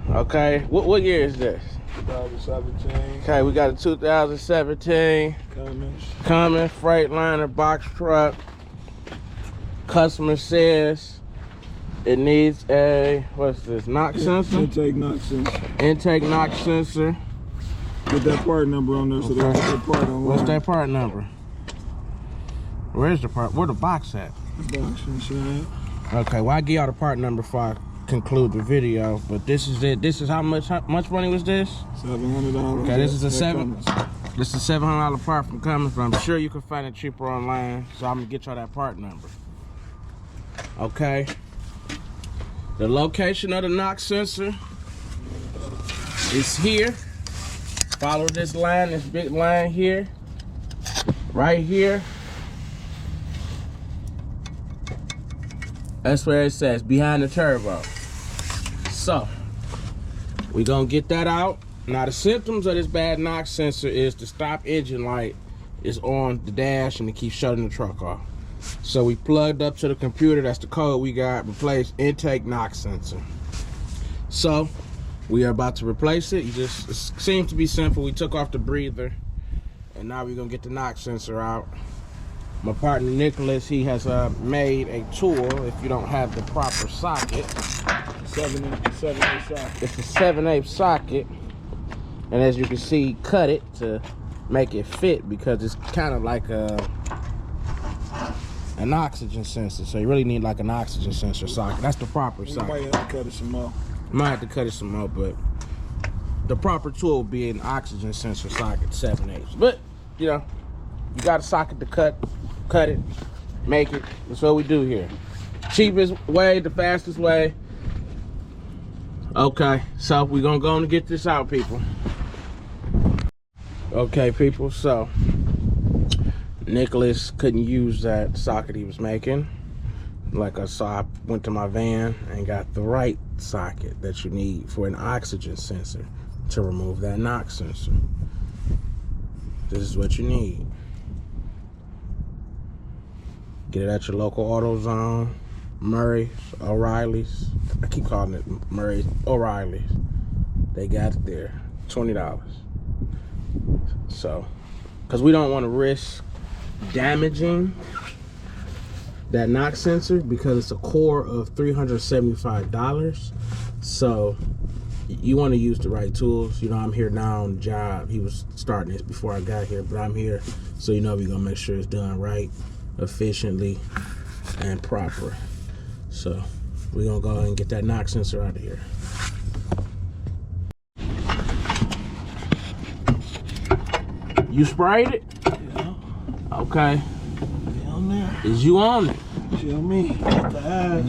Okay, what year is this? 2017. Okay, we got a 2017 Cummins Freightliner box truck. Customer says it needs a, what's this, knock sensor? Intake knock sensor. Intake knock sensor. Get that part number on there so they can get that part online. What's that part number? Where's the part? Where the box at? The box inside. Okay, well I give y'all the part number before I conclude the video, but this is it. This is how much money was this? $700. Okay, this is a $700 part from Cummins, but I'm sure you can find it cheaper online, so I'm gonna get y'all that part number. Okay. The location of the knock sensor is here. Follow this line, this big line here, right here. That's where it says, behind the turbo. So, we gonna get that out. Now the symptoms of this bad knock sensor is the stop engine light is on the dash and it keeps shutting the truck off. So we plugged up to the computer, that's the code we got, replace intake knock sensor. So, we are about to replace it. It seems to be simple. We took off the breather and now we're gonna get the knock sensor out. My partner Nicholas, he has made a tool if you don't have the proper socket. 7/8 socket. It's a 7/8 socket, and as you can see, cut it to make it fit because it's kind of like an oxygen sensor. So you really need like an oxygen sensor socket. That's the proper socket. You might have to cut it some more. Might have to cut it some more, but the proper tool would be an oxygen sensor socket, 7/8. But you know, you got a socket to cut it, make it. That's what we do here. Cheapest way, the fastest way. Okay, so we're gonna go and get this out, people. Okay, people, so Nicholas couldn't use that socket he was making. Like I saw, I went to my van and got the right socket that you need for an oxygen sensor to remove that knock sensor. This is what you need. Get it at your local AutoZone, Murray's, O'Reilly's. I keep calling it Murray's, O'Reilly's. They got it there, $20. So, because we don't want to risk damaging that knock sensor because it's a core of $375. So, you want to use the right tools. You know, I'm here now on the job. He was starting this before I got here, but I'm here, so you know we're gonna make sure it's done right, efficiently, and proper. So we're gonna go ahead and get that knock sensor out of here. You sprayed it? Yeah. Okay. She on there. Is you on it? She on me. Got the eyes.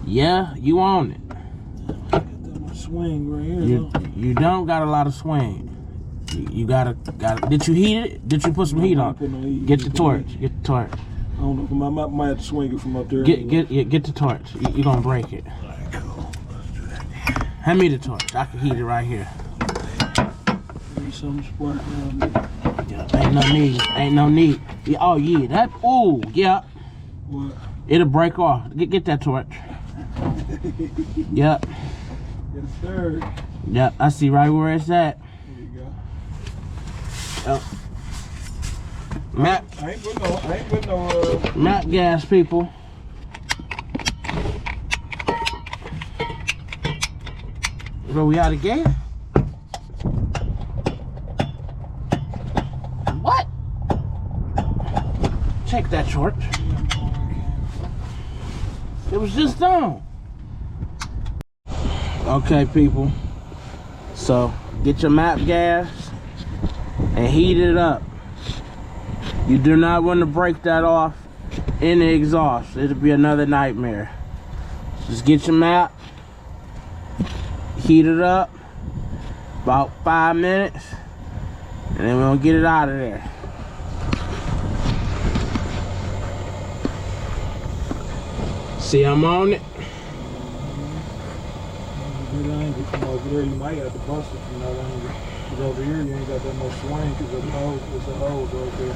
Yeah, you on it. I got that much swing right here. You don't got a lot of swing. You gotta. Did you heat it? Did you put some heat on? No heat. Get the torch. Get the torch. I don't know. I might have to swing it from up there. Get the torch. You're gonna break it. All right, cool. Let's do that. Hand me the torch. I can heat it right here. Need some spark around there. Yeah, ain't no need. Yeah, oh yeah, that. Oh yeah. What? It'll break off. Get that torch. Yep. Yes, sir. Yep. I see right where it's at. There you go. Map. I ain't put no. Map gas, people. Bro, we out of gas? What? Check that torch. It was just on. Okay, people. So, get your map gas and heat it up. You do not want to break that off in the exhaust. It'll be another nightmare. Just get your map, heat it up, about 5 minutes, and then we're gonna get it out of there. See, I'm on it. Good angle from over there. You might have to bust it from that angle. Because over here you ain't got that much swing because it's a hose right there.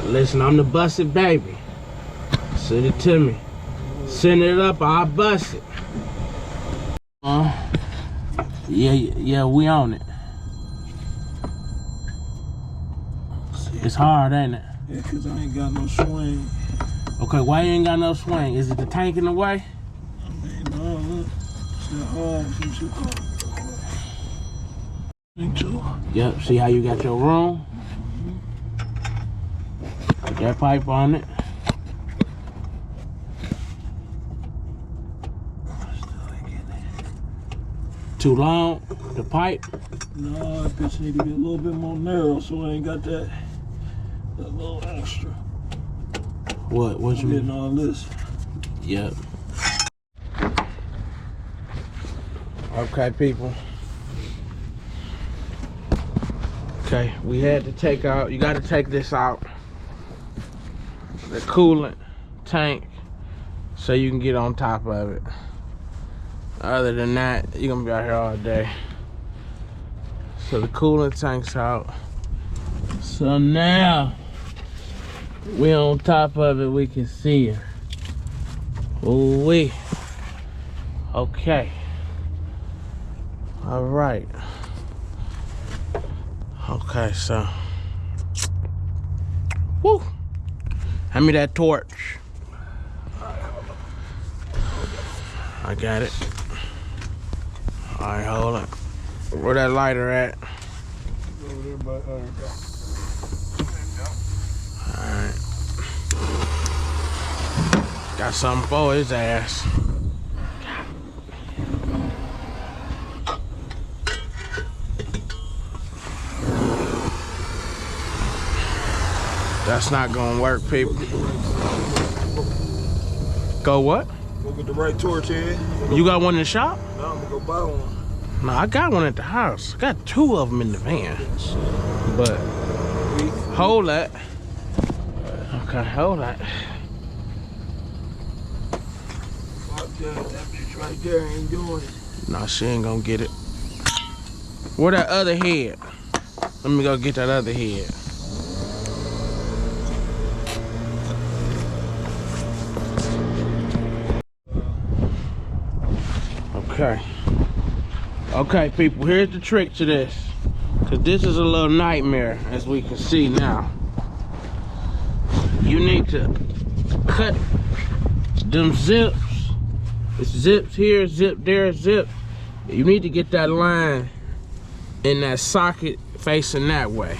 Listen, I'm the busted baby. Send it to me. Send it up, I'll bust it. Yeah, we on it. It's hard, ain't it? Yeah, cause I ain't got no swing. Okay, why you ain't got no swing? Is it the tank in the way? I mean, no, look. It's that hard. Some shit called. Me too. Yep, see how you got your room? Put that pipe on it. Too long, the pipe? No, that bitch need to get a little bit more narrow so I ain't got that little extra. What you getting all this? Yep. Okay, people. Okay, we had to take out, you gotta take this out. The coolant tank so you can get on top of it. Other than that, you're gonna be out here all day. So the coolant tank's out. So now we on top of it, we can see it. Ooh wee. Okay. All right. Okay, so. Woo. Hand me that torch. I got it. All right, hold on. Where that lighter at? Over there by Alright. Got something for his ass. That's not gonna work, people. Go what? Go get the right torch here. You got one in the shop? No, I'm gonna go buy one. No, I got one at the house. I got 2 of them in the van. But hold that. Okay, hold that. Fuck that bitch right there ain't doing it. No, she ain't gonna get it. Where that other head? Let me go get that other head. Okay. Okay, people, here's the trick to this. Because this is a little nightmare, as we can see now. You need to cut them zips. It's zips here, zip there, zip. You need to get that line in that socket facing that way.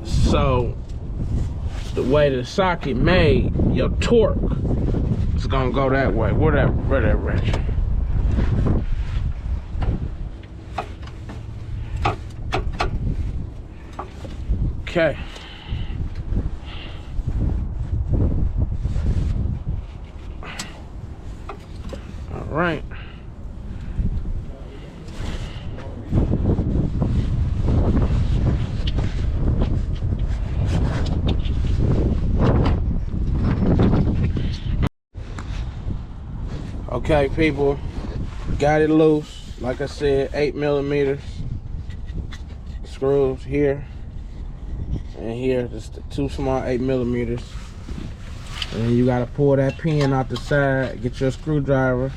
So, the way the socket made, your torque is gonna go that way. Where that wrench? Okay. All right. Okay, people, got it loose. Like I said, 8mm screws here and here. Just 2 small 8mm. And then you gotta pull that pin out the side. Get your screwdriver.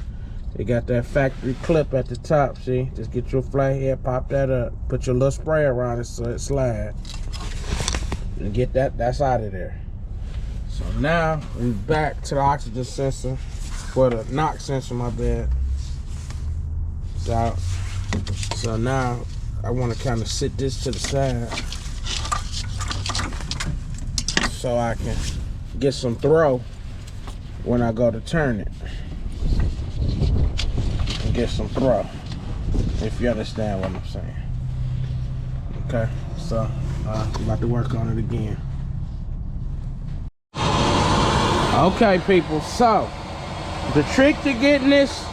It got that factory clip at the top. See, just get your flathead, pop that up, put your little spray around it so it slide, and get that's out of there. So now we back to the oxygen sensor. For the knock sensor, my bad. It's out. So now I want to kind of sit this to the side so I can get some throw when I go to turn it. And get some throw, if you understand what I'm saying. Okay, so I'm about to work on it again. Okay, people, so the trick to getting this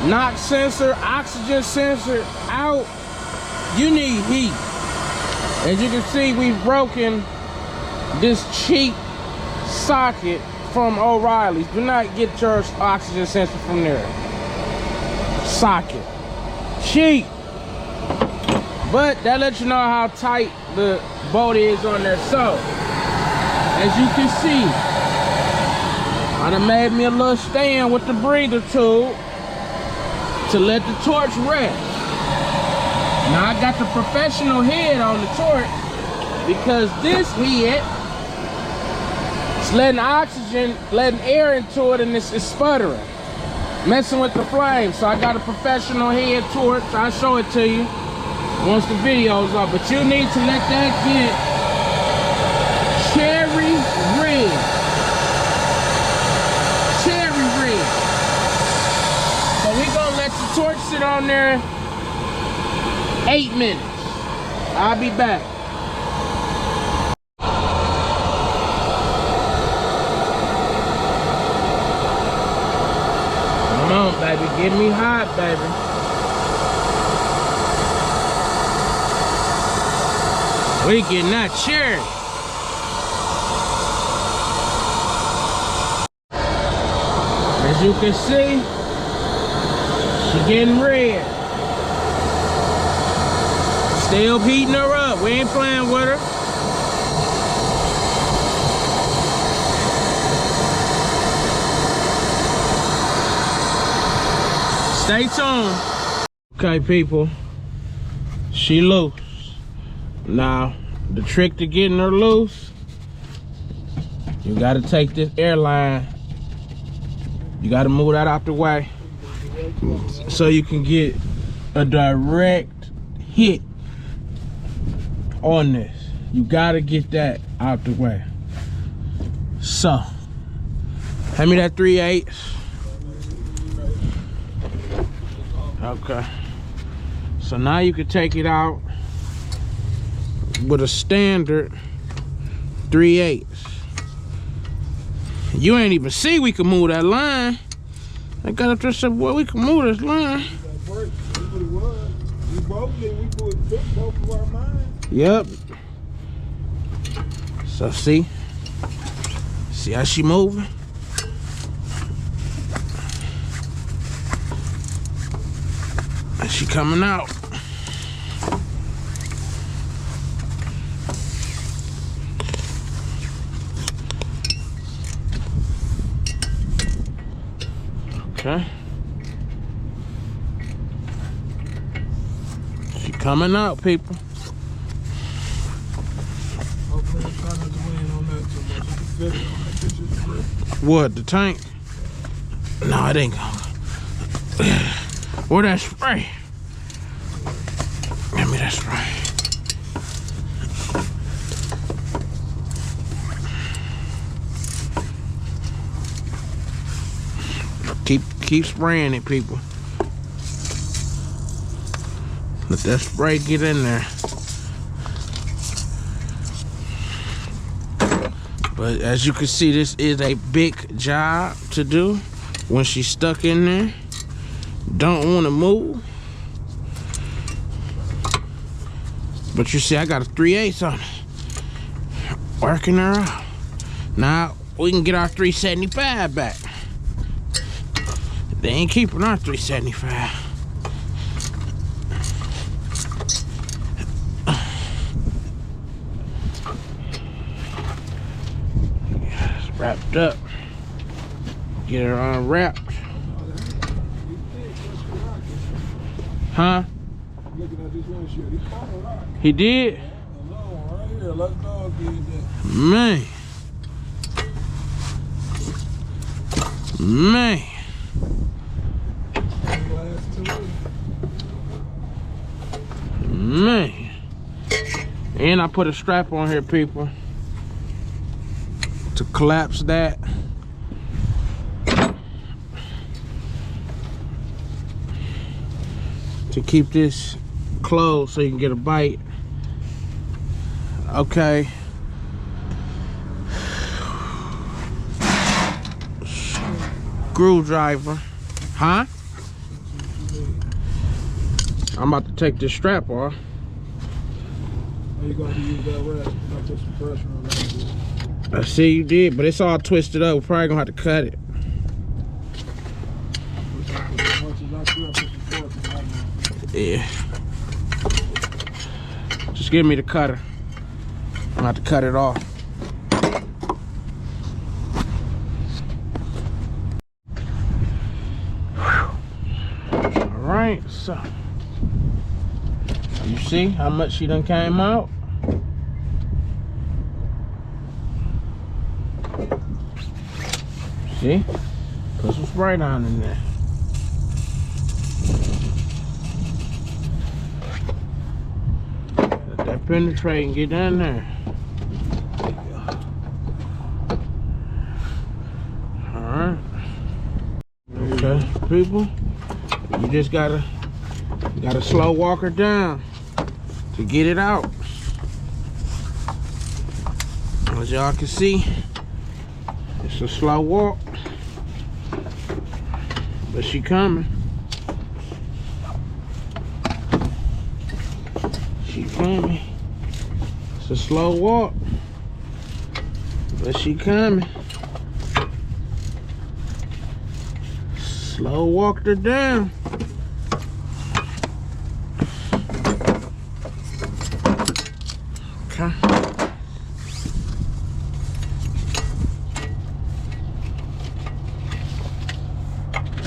knock sensor, oxygen sensor out, you need heat. As you can see, we've broken this cheap socket from O'Reilly's. Do not get your oxygen sensor from there. Socket. Cheap. But that lets you know how tight the bolt is on there. So, as you can see, I done made me a little stand with the breather tube to let the torch rest. Now I got the professional head on the torch because this head is letting oxygen, letting air into it, and it's sputtering, messing with the flame. So I got a professional head torch. I'll show it to you once the video's up. But you need to let that get cherry red. Cherry red. So we gonna let the torch sit on there 8 minutes. I'll be back. Come on, baby. Get me hot, baby. We getting that cherry. As you can see, she getting red. Still heating her up. We ain't playing with her. Stay tuned. Okay, people. She loose. Now, the trick to getting her loose, you gotta take this airline. You gotta move that out the way so you can get a direct hit on this. You gotta get that out the way. So, hand me that 3/8. Okay. So now you can take it out with a standard 3/8. You ain't even see we can move that line. I got up there and said, boy, we can move this line. Yep. So see how she moving? And she coming out. Okay. She coming out, people. What, the tank? No, it ain't gonna. Where that spray? Give me that spray. Keep spraying it, people. Let that spray get in there. But as you can see, this is a big job to do when she's stuck in there. Don't want to move. But you see, I got a 3/8 on it. Working her out. Now, we can get our 375 back. They ain't keeping our 375. It's wrapped up. Get her unwrapped. Huh? He did? Man. Man. Man. And I put a strap on here, people, to collapse that. To keep this closed so you can get a bite. Okay. Screwdriver. Huh? I'm about to take this strap off. You got to use that wrap. I put some pressure on that. I see you did, but it's all twisted up. We're probably gonna have to cut it. Yeah. Just give me the cutter. I'm gonna have to cut it off. right, so you see how much she done came out? See? Put some spray down in there. Let that penetrate and get down there. Alright. Okay, people. You just gotta slow walk her down to get it out. As y'all can see, it's a slow walk, but she coming. She coming. It's a slow walk, but she coming. Slow walked her down. Okay.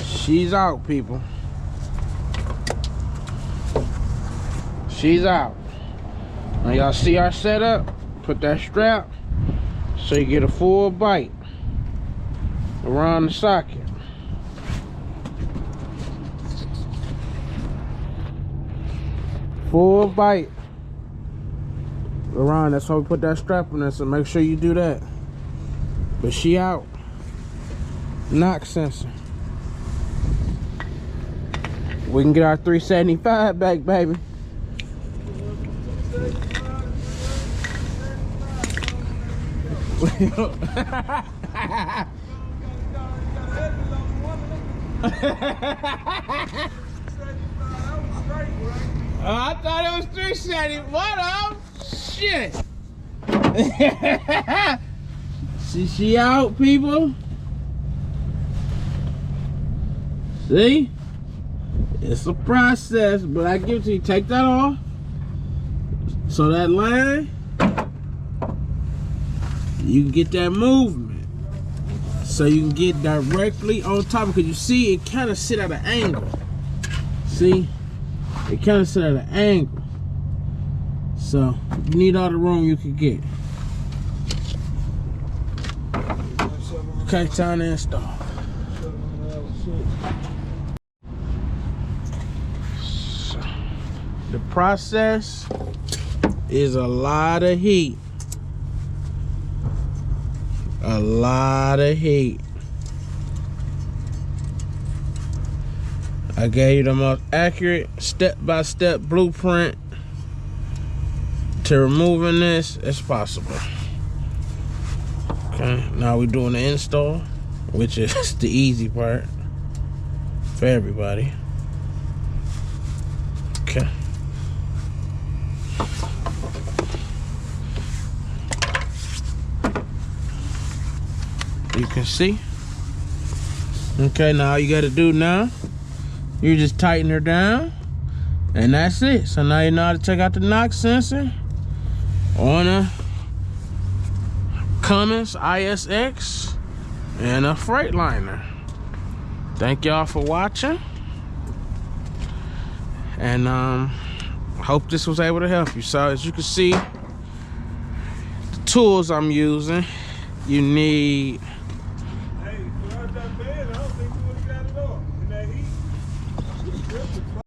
She's out, people. She's out. Now y'all see our setup? Put that strap so you get a full bite around the socket. Full bite around. That's why we put that strap on there, so make sure you do that. But she out. Knock sensor. We can get our 375 back, baby. Oh, I thought it was 370. What up? Shit. See, she out, people. See? It's a process, but I give it to you. Take that off. So that line, you can get that movement. So you can get directly on top, because you see it kind of sit at an angle. See? It kind of sit at an angle. So you need all the room you can get. Okay, time to install. So, the process is a lot of heat. A lot of heat. I gave you the most accurate step-by-step blueprint to removing this as possible. Okay, now we're doing the install, which is the easy part for everybody. Okay. You can see. Okay, now all you gotta do now, you just tighten her down, and that's it. So now you know how to take out the knock sensor on a Cummins ISX and a Freightliner. Thank y'all for watching, and hope this was able to help you. So as you can see, the tools I'm using, you need